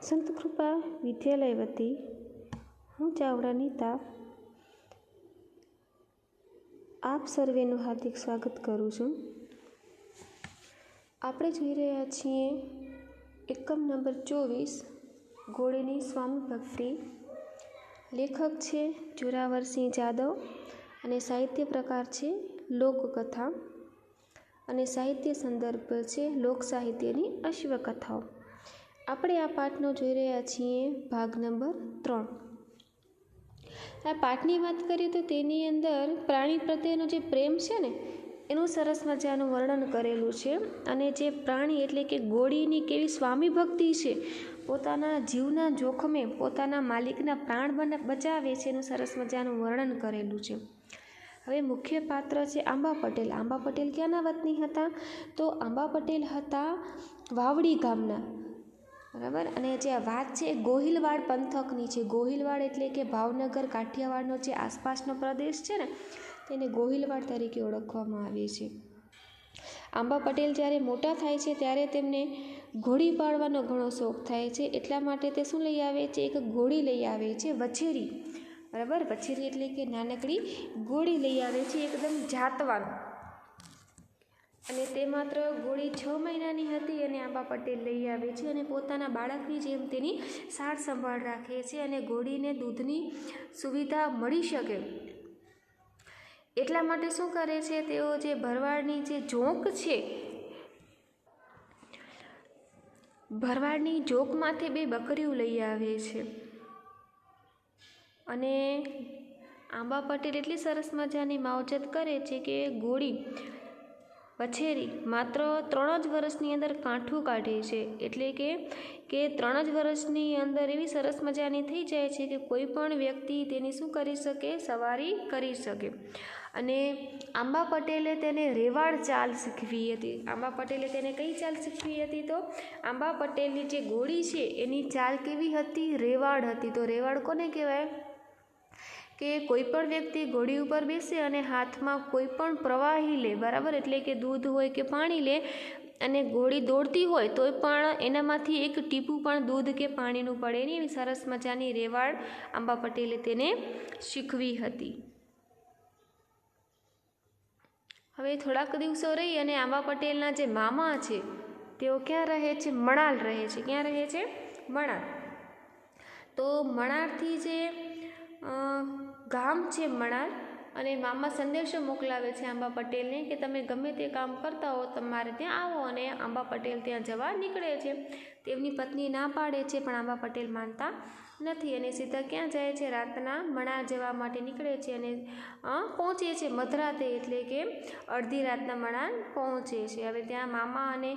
સંત કૃપા વિદ્યાલય વતી હું ચાવડા નીતા આપ સર્વેનું હાર્દિક સ્વાગત કરું છું. આપણે જોઈ રહ્યા છીએ એકમ નંબર 24 ઘોડીની સ્વામી ભક્તિ. લેખક છે જોરાવરસિંહ જાદવ અને સાહિત્ય પ્રકાર છે લોકકથા અને સાહિત્ય સંદર્ભ છે લોક સાહિત્યની અશ્વકથાઓ. આપણે આ પાઠનો જોઈ રહ્યા છીએ ભાગ નંબર 3. આ પાઠની વાત કરીએ તો તેની અંદર પ્રાણી પ્રત્યેનો જે પ્રેમ છે ને એનું સરસ મજાનું વર્ણન કરેલું છે. અને જે પ્રાણી એટલે કે ઘોડીની કેવી સ્વામી ભક્તિ છે, પોતાના જીવના જોખમે પોતાના માલિકના પ્રાણ બચાવે છે એનું સરસ મજાનું વર્ણન કરેલું છે. હવે મુખ્ય પાત્ર છે આંબા પટેલ. આંબા પટેલ ક્યાંના વતની હતા? તો આંબા પટેલ હતા વાવડી ગામના, બરાબર. અને જે આ વાત છે એ ગોહિલવાડ પંથકની છે. ગોહિલવાડ એટલે કે ભાવનગર કાઠિયાવાડનો જે આસપાસનો પ્રદેશ છે ને તેને ગોહિલવાડ તરીકે ઓળખવામાં આવે છે. આંબા પટેલ જ્યારે મોટા થાય છે ત્યારે તેમને ઘોડી પાળવાનો ઘણો શોખ થાય છે. એટલા માટે તે શું લઈ આવે છે? એક ઘોડી લઈ આવે છે, વછેરી, બરાબર. વછેરી એટલે કે નાનકડી ઘોડી લઈ આવે છે, એકદમ જાતવાન. અને તે માત્ર ઘોડી 6 મહિનાની હતી અને આંબા પટેલ લઈ આવે છે અને પોતાના બાળકની જેમ તેની સાર સંભાળ રાખે છે. અને ઘોડીને દૂધની સુવિધા મળી શકે એટલા માટે શું કરે છે, તેઓ જે ભરવાડની જે જોંક છે, ભરવાડની જોંકમાંથી 2 બકરીઓ લઈ આવે છે. અને આંબા પટેલ એટલી સરસ મજાની માવજત કરે છે કે ઘોડી વછેરી માત્ર 3 જ વર્ષની અંદર કાંઠું કાઢે છે. એટલે કે 3 જ વર્ષની અંદર એવી સરસ મજાની થઈ જાય છે કે કોઈ પણ વ્યક્તિ તેની શું કરી શકે? સવારી કરી શકે. અને આંબા પટેલે તેને રેવાડ ચાલ શીખવી હતી. આંબા પટેલે તેને કઈ ચાલ શીખવી હતી? તો આંબા પટેલની જે ઘોડી છે એની ચાલ કેવી હતી? રેવાડ હતી. તો રેવાડ કોને કહેવાય? કે કોઈ પણ વ્યક્તિ ઘોડી ઉપર બેસે અને હાથમાં કોઈ પણ પ્રવાહી લે, બરાબર, એટલે કે દૂધ હોય કે પાણી લે, અને ઘોડી દોડતી હોય તો પણ એનામાંથી એક ટીપું પણ દૂધ કે પાણીનું પડે નહીં. એવી સરસ મજાની રેવાડ આંબા પટેલે તેને શીખવી હતી. હવે થોડાક દિવસો રહી અને આંબા પટેલના જે મામા છે તેઓ ક્યાં રહે છે? મણાલ રહે છે. ક્યાં રહે છે? મણાલ. તો મણાલથી જે ગામ છે મણાલ, અને મામા સંદેશો મોકલાવે છે આંબા પટેલને કે તમે ગમે તે કામ કરતા હો તમારે ત્યાં આવો. અને આંબા પટેલ ત્યાં જવા નીકળે છે. તેમની પત્ની ના પાડે છે પણ આંબા પટેલ માનતા નથી અને સીધા ક્યાં જાય છે? રાતના મણાલ જવા માટે નીકળે છે અને પહોંચે છે મધરાતે, એટલે કે અડધી રાતના મણાલ પહોંચે છે. હવે ત્યાં મામા અને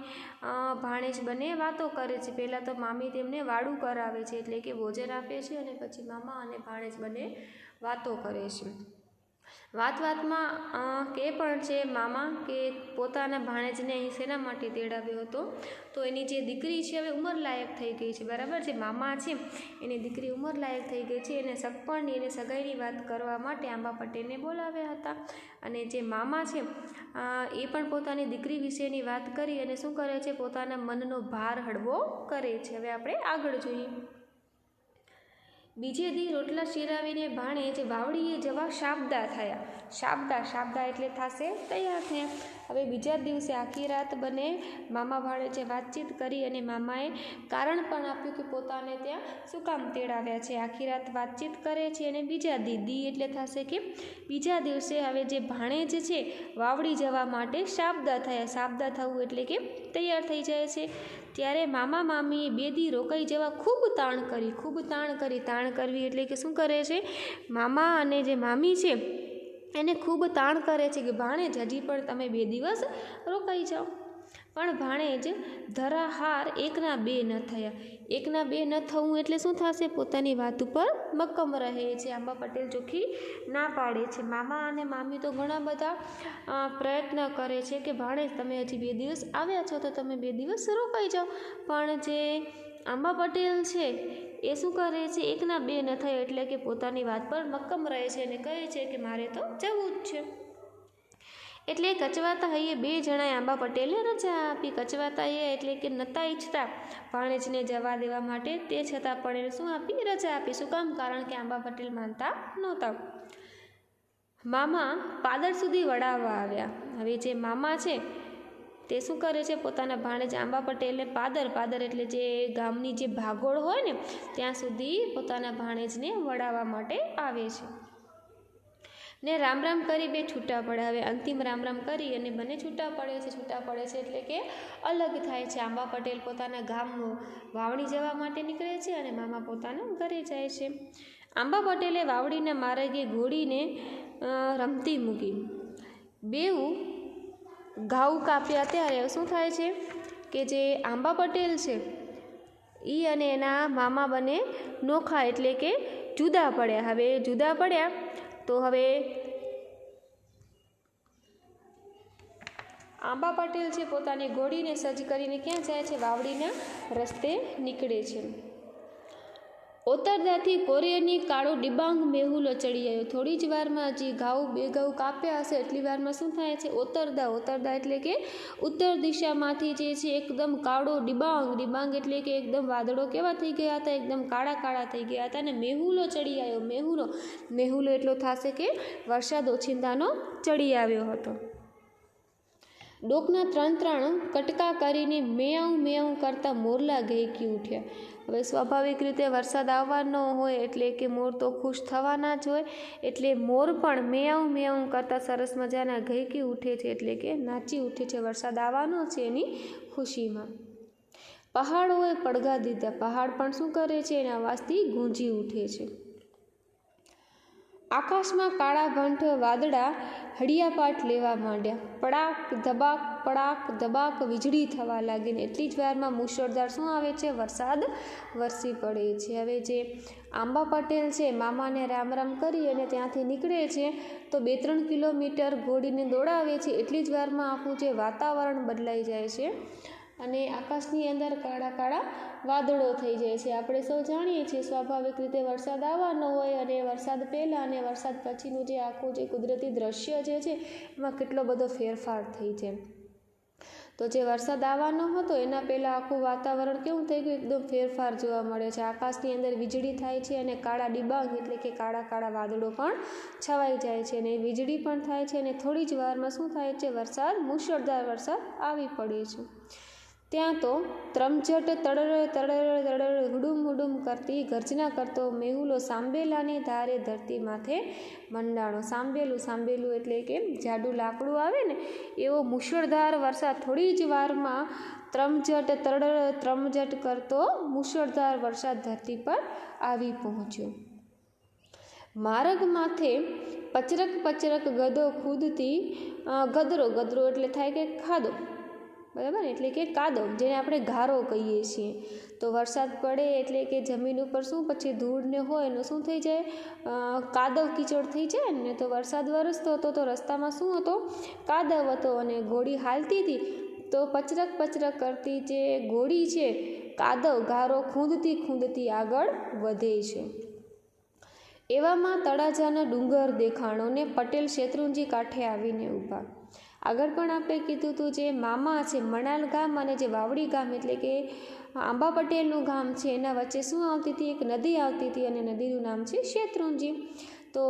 ભાણેજ બંને વાતો કરે છે. પહેલાં તો મામી તેમને વાડું કરાવે છે, એટલે કે ભોજન આપે છે, અને પછી મામા અને ભાણેજ બંને વાતો કરે છે. વાતમાં કે પણ છે મામા કે પોતાના ભાણેજને અહીં શેના માટે તેડાવ્યો હતો? તો એની જે દીકરી છે હવે ઉંમરલાયક થઈ ગઈ છે, બરાબર. જે મામા છે એની દીકરી ઉંમરલાયક થઈ ગઈ છે. એને સગપણની અને સગાઈની વાત કરવા માટે આંબા પટેલને બોલાવ્યા હતા. અને જે મામા છે એ પણ પોતાની દીકરી વિશેની વાત કરી અને શું કરે છે? પોતાના મનનો ભાર હળવો કરે છે. હવે આપણે આગળ જોઈએ. બીજે દી રોટલા શેરાવીને ભાણેજ વાવડીએ જવા શાબદા થયા. શાબદા એટલે થશે તૈયાર થયા. હવે બીજા દિવસે આખી રાત બંને મામા ભાણેજે વાતચીત કરી અને મામાએ કારણ પણ આપ્યું કે પોતાને ત્યાં શું કામ તેડાવ્યા છે. આખી રાત વાતચીત કરે છે અને બીજા દી એટલે થશે કે બીજા દિવસે હવે જે ભાણેજ છે વાવડી જવા માટે શાબદા થયા. શાબદા થવું એટલે કે તૈયાર થઈ જાય છે. ત્યારે મામા મામીએ 2 દી રોકાઈ જવા ખૂબ તાણ કરી. તાણ કરવી એટલે કે શું કરે છે? મામા અને જે મામી છે એને ખૂબ તાણ કરે છે કે ભાણેજ હજી પણ તમે 2 દિવસ રોકાઈ જાઓ. પણ ભાણેજ ધરાહાર 1ના 2 ન થયા. 1ના 2 ન થવું એટલે શું થશે? પોતાની વાત ઉપર મક્કમ રહે છે. આંબા પટેલ ચોખ્ખી ના પાડે છે. મામા અને મામી તો ઘણા બધા પ્રયત્ન કરે છે કે ભાણેજ તમે હજી 2 દિવસ આવ્યા છો તો તમે 2 દિવસ રોકાઈ જાઓ. પણ જે આંબા પટેલ છે એ શું કરે છે? 1ના 2 ન થયા એટલે કે પોતાની વાત પર મક્કમ રહે છે અને કહે છે કે મારે તો જવું જ છે. એટલે કચવાતા હૈયે 2 જણાએ આંબા પટેલને રજા આપી. કચવાતા હૈયે એટલે કે નહોતા ઈચ્છતા ભાણેજને જવા દેવા માટે, તે છતાં પણ એને શું આપી? રજા આપી. શું કામ? કારણ કે આંબા પટેલ માનતા નહોતા. મામા પાદર સુધી વડાવવા આવ્યા. હવે જે મામા છે તે શું કરે છે? પોતાના ભાણેજ આંબા પટેલને પાદર એટલે જે ગામની જે ભાગોળ હોય ને ત્યાં સુધી પોતાના ભાણેજને વડાવવા માટે આવે છે ને રામ રામ કરી 2 છૂટા પડે. હવે અંતિમ રામ રામ કરી અને બંને છૂટા પડે છે એટલે કે અલગ થાય છે. આંબા પટેલ પોતાના ગામ વાવણી જવા માટે નીકળે છે અને મામા પોતાના ઘરે જાય છે. આંબા પટેલે વાવડીના માર્ગે ઘોડીને રમતી મૂકી. 2 ઘાવ કાપ્યા. ત્યારે શું થાય છે કે જે આંબા પટેલ છે એ અને એના મામા બંને નોખા એટલે કે જુદા પડ્યા. હવે જુદા પડ્યા તો હવે આંબા પટેલ છે પોતાની ઘોડીને સજ્જ કરીને ક્યાં જાય છે? વાવડીના રસ્તે નીકળે છે. ઓતરદાથી કોરિયરની કાળો ડિબાંગ મેહુલો ચડી આવ્યો. થોડી જ વારમાં હજી 2 ઘાવ કાપ્યા હશે એટલી વારમાં શું થાય છે? ઓતરદા એટલે કે ઉત્તર દિશામાંથી જે છે એકદમ કાળો ડિબાંગ એટલે કે એકદમ વાદળો કેવા થઈ ગયા હતા? એકદમ કાળા થઈ ગયા હતા. અને મેહુલો ચડી આવ્યો. મેહુલો એટલો થશે કે વરસાદ ઓછિંતાનો ચડી આવ્યો હતો. ડોકના 3 કટકા કરીને મેયાઉં કરતા મોરલા ઘેંકી ઉઠ્યા. હવે સ્વાભાવિક રીતે વરસાદ આવવાનો હોય એટલે કે મોર તો ખુશ થવાના જ હોય, એટલે મોર પણ મેયાઉં કરતા સરસ મજાના ઘેંકી ઉઠે છે એટલે કે નાચી ઉઠે છે. વરસાદ આવવાનો છે એની ખુશીમાં. પહાડોએ પડઘા દીધા. પહાડ પણ શું કરે છે? એના અવાજથી ગૂંજી ઉઠે છે. આકાશમાં કાળા ભંઠ વાદળા હડિયાપાટ લેવા માંડ્યા. પડાક ધબાક વીજળી થવા લાગીને એટલી જ વારમાં મુશળધાર શું આવે છે? વરસાદ વરસી પડે છે. હવે જે આંબા પટેલ છે મામાને રામ રામ કરી અને ત્યાંથી નીકળે છે તો 2-3 કિલોમીટર ઘોડીને દોડાવે છે. એટલી જ વારમાં આખું જે વાતાવરણ બદલાઈ જાય છે અને આકાશની અંદર કાળા વાદળો થઈ જાય છે. આપણે સૌ જાણીએ છીએ સ્વાભાવિક રીતે વરસાદ આવવાનો હોય અને વરસાદ પહેલાં અને વરસાદ પછીનું જે આખું જે કુદરતી દ્રશ્ય જે છે એમાં કેટલો બધો ફેરફાર થઈ જાય. તો જે વરસાદ આવવાનો હતો એના પહેલાં આખું વાતાવરણ કેવું થઈ ગયું? એકદમ ફેરફાર જોવા મળે છે. આકાશની અંદર વીજળી થાય છે અને કાળા ડિબાંગ એટલે કે કાળા વાદળો પણ છવાઈ જાય છે અને વીજળી પણ થાય છે અને થોડી જ વારમાં શું થાય છે? મુશળધાર વરસાદ આવી પડે છે. ત્યાં તો ત્રમઝટ તડર હુડુમ કરતી ગર્જના કરતો મેહુલો સાંબેલાની ધારે ધરતી માથે મંડાણો. સાંબેલું એટલે કે જાડું લાકડું આવે ને એવો મુશળધાર વરસાદ થોડી જ વારમાં ત્રમઝટ કરતો મુશળધાર વરસાદ ધરતી પર આવી પહોંચ્યો. માર્ગ માથે પચરક ગદો ખુદતી ગદરો એટલે થાય કે ખાધો, બરાબર, એટલે કે કાદવ, જેને આપણે ગારો કહીએ છીએ. તો વરસાદ પડે એટલે કે જમીન ઉપર શું પછી ધૂળ ને હોય એનું શું થઈ જાય? કાદવ કીચડ થઈ જાય ને. તો વરસાદ વરસતો હતો તો રસ્તામાં શું હતો? કાદવ હતો અને ઘોડી હાલતી હતી તો પચરક કરતી જે ઘોડી છે ગારો ખૂંદતી આગળ વધે છે. એવામાં તળાજાનો ડુંગર દેખાણો ને પટેલ શેત્રુંજી કાંઠે આવીને ઊભા. આગળ પણ આપણે કીધું હતું જે મામા છે મણાલ ગામ અને જે વાવડી ગામ એટલે કે આંબા પટેલનું ગામ છે એના વચ્ચે શું આવતી હતી? એક નદી આવતી હતી અને નદીનું નામ છે શેત્રુંજી. તો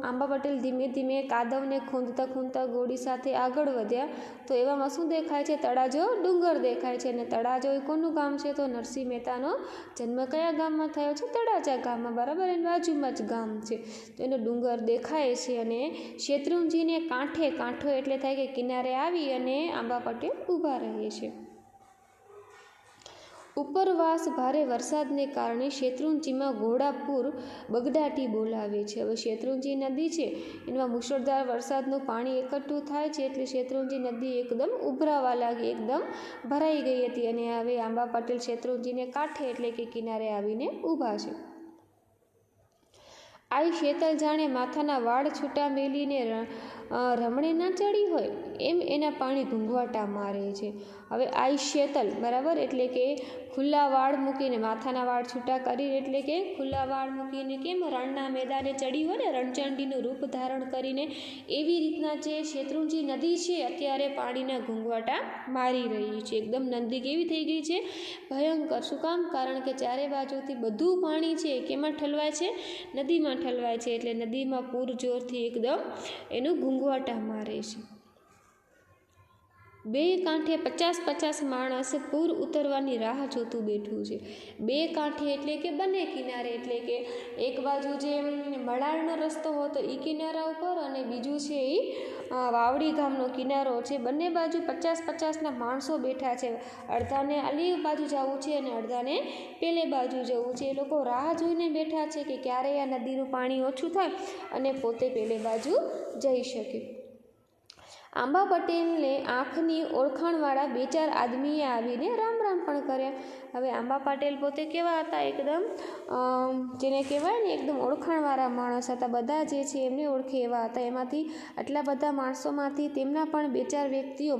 આંબા પટેલ ધીમે ધીમે કાદવને ખૂંદતા ઘોડી સાથે આગળ વધ્યા તો એવામાં શું દેખાય છે? તળાજો ડુંગર દેખાય છે. અને તળાજો એ કોનું ગામ છે? તો નરસિંહ મહેતાનો જન્મ કયા ગામમાં થયો છે? તળાજા ગામમાં, બરાબર, એની બાજુમાં જ ગામ છે. તો એનો ડુંગર દેખાય છે અને શેત્રુંજીને કાંઠો એટલે થાય કે કિનારે આવી અને આંબા પટેલ ઊભા રહે છે. ઉપરવાસ ભારે વરસાદને કારણે શેત્રુંજીમાં ઘોડાપૂર બગડાટી બોલાવે છે. હવે શેત્રુંજી નદી છે એમાં મુશળધાર વરસાદનું પાણી એકઠું થાય છે એટલે શેત્રુંજી નદી એકદમ ઉભરાવા લાગી, એકદમ ભરાઈ ગઈ હતી અને હવે આંબા પટેલ શેત્રુંજીને કાંઠે એટલે કે કિનારે આવીને ઊભા છે. આઈ શેતલ જાણે માથાના વાળ છૂટા મેલીને રમણે ના ચડી હોય એમ એના પાણી ઘૂંઘવાટા મારે છે. હવે આઈ શેતલ, બરાબર, એટલે કે ખુલ્લા વાળ મૂકીને, માથાના વાળ છૂટા કરીને, એટલે કે ખુલ્લા વાળ મૂકીને કેમ રણના મેદાને ચડી હોય ને, રણચંડીનું રૂપ ધારણ કરીને, એવી રીતના જે શેત્રુંજી નદી છે અત્યારે પાણીના ઘૂંઘવાટા મારી રહી છે. એકદમ નદી કેવી થઈ ગઈ છે? ભયંકર. શું કામ? કારણ કે ચારે બાજુથી બધું પાણી છે કેમાં ઠલવાય છે? નદીમાં ઠલવાય છે. એટલે નદીમાં પૂર જોરથી એકદમ એનું ઘૂંઘવાટા મારે છે. બે કાંઠે 50-50 માણસ પૂર ઉતરવાની રાહ જોતું બેઠું છે. બે કાંઠે એટલે કે બંને કિનારે, એટલે કે એક બાજુ જે મલાડનો રસ્તો હતો એ કિનારા ઉપર, અને બીજું છે એ વાવડી ગામનો કિનારો છે. બંને બાજુ 50-50ના માણસો બેઠા છે. અડધાને આલી બાજુ જવું છે અને અડધાને પેલે બાજુ જવું છે. એ લોકો રાહ જોઈને બેઠા છે કે ક્યારે આ નદીનું પાણી ઓછું થાય અને પોતે પેલે બાજુ જઈ શકે. આંબા પટેલને આંખની ઓળખાણવાળા 2-4 આદમીએ આવીને રામ રામ પણ કર્યા. હવે આંબા પટેલ પોતે કેવા હતા? એકદમ જેને કહેવાય ને એકદમ ઓળખાણવાળા માણસ હતા. બધા જે છે એમને ઓળખે એવા હતા. એમાંથી આટલા બધા માણસોમાંથી તેમના પણ 2-4 વ્યક્તિઓ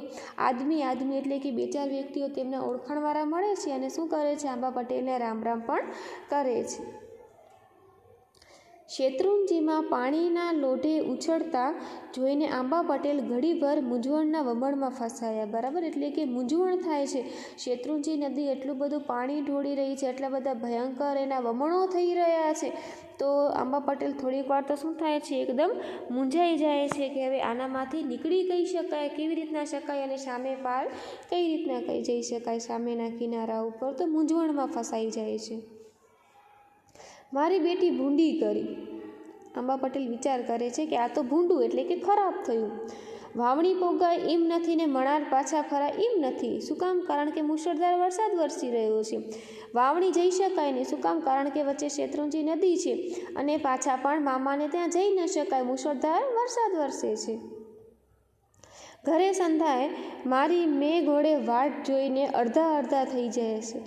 આદમી એટલે કે 2-4 વ્યક્તિઓ તેમના ઓળખાણવાળા મળે છે અને શું કરે છે? આંબા પટેલને રામ રામ પણ કરે છે. શેત્રુંજીમાં પાણીના લોઢે ઉછળતા જોઈને આંબા પટેલ ઘડીભર મૂંઝવણના વમળમાં ફસાયા. બરાબર, એટલે કે મૂંઝવણ થાય છે. શેત્રુંજી નદી એટલું બધું પાણી ઢોળી રહી છે, એટલા બધા ભયંકર એના વમળો થઈ રહ્યા છે. તો આંબા પટેલ થોડીક વાર તો શું થાય છે? એકદમ મૂંઝાઈ જાય છે કે હવે આનામાંથી નીકળી કઈ શકાય, કેવી રીતના શકાય અને સામે પાર કઈ રીતના કઈ જઈ શકાય સામેના કિનારા ઉપર. તો મૂંઝવણમાં ફસાઈ જાય છે. મારી બેટી ભૂંડી કરી. આંબા પટેલ વિચાર કરે છે કે આ તો ભૂંડું એટલે કે ખરાબ થયું. વાવણી પોગાય એમ નથી ને મણાર પાછા ફરાય એમ નથી. શું કામ? કારણ કે મુશળધાર વરસાદ વરસી રહ્યો છે. વાવણી જઈ શકાય નહીં. શું કામ? કારણ કે વચ્ચે શેત્રુંજી નદી છે અને પાછા પણ મામાને ત્યાં જઈ ન શકાય, મુશળધાર વરસાદ વરસે છે. ઘરે સંધાય મારી મેં ઘોડે વાટ જોઈને અડધા થઈ જાય છે.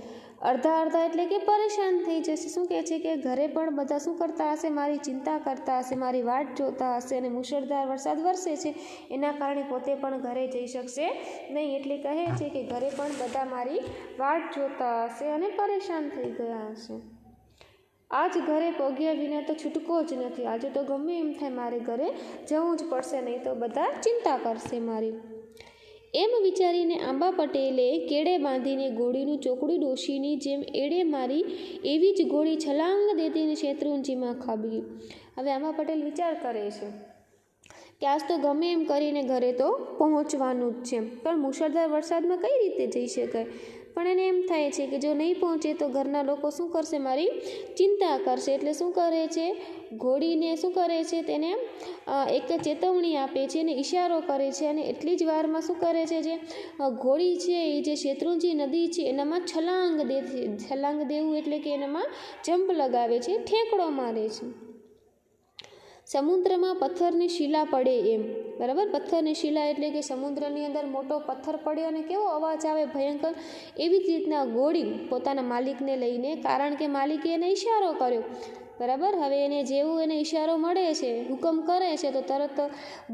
અડધા એટલે કે પરેશાન થઈ જશે. શું કહે છે કે ઘરે પણ બધા શું કરતા હશે? મારી ચિંતા કરતા હશે, મારી વાટ જોતા હશે, અને મુશળધાર વરસાદ વરસે છે એના કારણે પોતે પણ ઘરે જઈ શકશે નહીં. એટલે કહે છે કે ઘરે પણ બધા મારી વાટ જોતા હશે અને પરેશાન થઈ ગયા હશે. આજ ઘરે પહોંચ્યા વિના તો છૂટકો જ નથી. આજે તો ગમે એમ થાય મારે ઘરે જવું જ પડશે, નહીં તો બધા ચિંતા કરશે મારી. એમ વિચારીને આંબા પટેલે કેડે બાંધીને ગોળીનું ચોકડું ડોશીની જેમ એડે મારી, એવી જ ગોળી છલાંગ દેતીને શેત્રુંજીમાં ખાબકી. હવે આંબા પટેલ વિચાર કરે છે કે આજ તો ગમે એમ કરીને ઘરે તો પહોંચવાનું જ છે, પણ મુશળધાર વરસાદમાં કઈ રીતે જઈ શકાય? પણ એને એમ થાય છે કે જો નહીં પહોંચે તો ઘરના લોકો શું કરશે? મારી ચિંતા કરશે. એટલે શું કરે છે? ઘોડીને શું કરે છે? તેને એક ચેતવણી આપે છે અને ઈશારો કરે છે, અને એટલી જ વારમાં શું કરે છે? જે ઘોડી છે એ જે શેત્રુંજી નદી છે એનામાં છલાંગ દેવું એટલે કે એનામાં જંપ લગાવે છે, ઠેકડો મારે છે. સમુદ્રમાં પથ્થરની શિલા પડે એમ. બરાબર, પથ્થરની શિલા એટલે કે સમુદ્રની અંદર મોટો પથ્થર પડ્યો અને કેવો અવાજ આવે ભયંકર, એવી જ રીતના ઘોડી પોતાના માલિકને લઈને, કારણ કે માલિકે એને ઈશારો કર્યો. બરાબર, હવે એને જેવું એને ઈશારો મળે છે, હુકમ કરે છે, તો તરત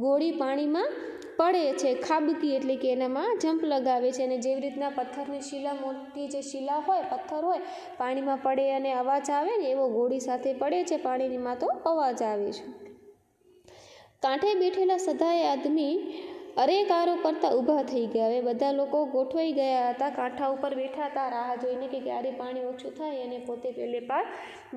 ઘોડી પાણીમાં પડે છે, ખાબકી એટલે કે એનામાં જંપ લગાવે છે. અને જેવી રીતના પથ્થરની શિલા, મોટી જે શિલા હોય, પથ્થર હોય, પાણીમાં પડે અને અવાજ આવે ને, એવો ઘોડી સાથે પડે છે પાણીમાં તો અવાજ આવે છે. કાંઠે બેઠેલા સદાય આદમી અરેકારો કરતા ઊભા થઈ ગયા. હવે બધા લોકો ગોઠવાઈ ગયા હતા, કાંઠા ઉપર બેઠા હતા રાહ જોઈને કે ક્યારે પાણી ઓછું થાય અને પોતે પેલે પાર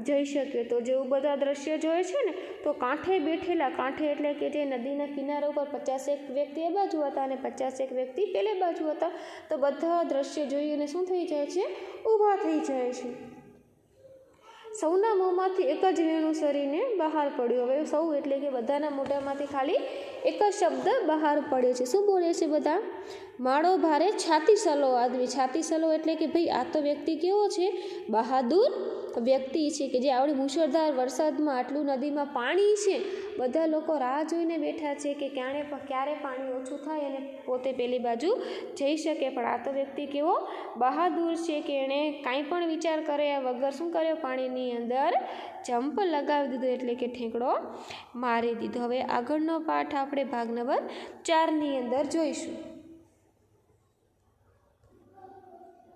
જઈ શકે. તો જેવું બધા દ્રશ્ય જોયે છે ને, તો કાંઠે બેઠેલા, કાંઠે એટલે કે જે નદીના કિનારા ઉપર 50 વ્યક્તિ એ બાજુ હતા અને 50 વ્યક્તિ પેલે બાજુ હતા. તો બધા દ્રશ્ય જોઈને શું થઈ જાય છે? ઊભા થઈ જાય છે. સૌના મોંમાંથી એક જ વેણું સરીને બહાર પડ્યું. હવે સૌ એટલે કે બધાના મોઢામાંથી ખાલી એક જ શબ્દ બહાર પડ્યો છે. શું બોલે છે બધા? માળો ભારે છાતી સલો આદમી. છાતી સલો એટલે કે ભાઈ આ તો વ્યક્તિ કેવો છે? બહાદુર વ્યક્તિ છે કે જે આવડી મુશળધાર વરસાદમાં આટલું નદીમાં પાણી છે બધા લોકો રાહ જોઈને બેઠા છે કે ક્યારે પાણી ઓછું થાય અને પોતે પેલી બાજુ જઈ શકે, પણ આ તો વ્યક્તિ કેવો બહાદુર છે કે એણે કાંઈ પણ વિચાર કર્યા વગર શું કર્યો, પાણીની અંદર જમ્પ લગાવી દીધો, એટલે કે ઠેકડો મારી દીધો. હવે આગળનો પાઠ આપણે ભાગ નંબર 4 ની અંદર જોઈશું.